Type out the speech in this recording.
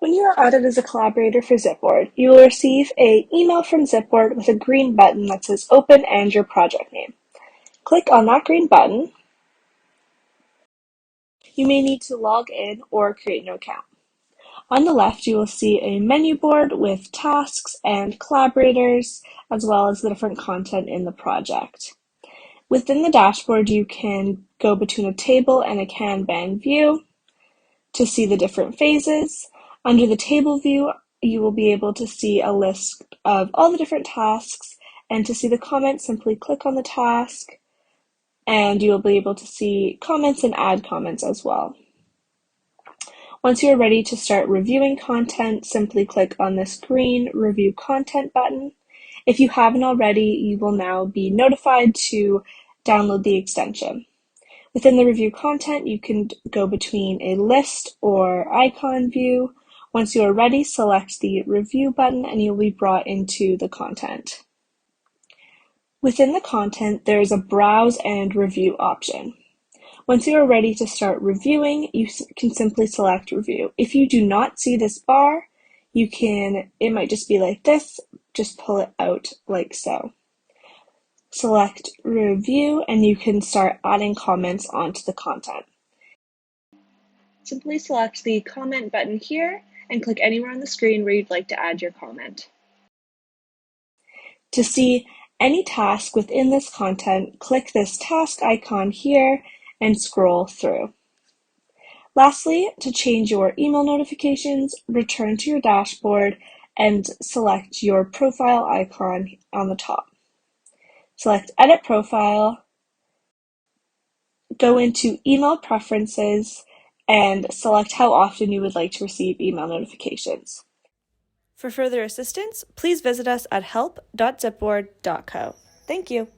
When you are added as a collaborator for zipBoard, you will receive an email from zipBoard with a green button that says Open and your project name. Click on that green button. You may need to log in or create an account. On the left, you will see a menu board with tasks and collaborators, as well as the different content in the project. Within the dashboard, you can go between a table and a Kanban view to see the different phases. Under the table view, you will be able to see a list of all the different tasks, and to see the comments, simply click on the task, and you will be able to see comments and add comments as well. Once you are ready to start reviewing content, simply click on this green Review Content button. If you haven't already, you will now be notified to download the extension. Within the review content, you can go between a list or icon view. Once you are ready, select the review button and you'll be brought into the content. Within the content, there is a browse and review option. Once you are ready to start reviewing, you can simply select review. If you do not see this bar, it might just be like this, just pull it out like so. Select review and you can start adding comments onto the content. Simply select the comment button here and click anywhere on the screen where you'd like to add your comment. To see any task within this content, click this task icon here and scroll through. Lastly, to change your email notifications, return to your dashboard and select your profile icon on the top. Select Edit Profile, go into Email Preferences, and select how often you would like to receive email notifications. For further assistance, please visit us at help.zipboard.co. Thank you.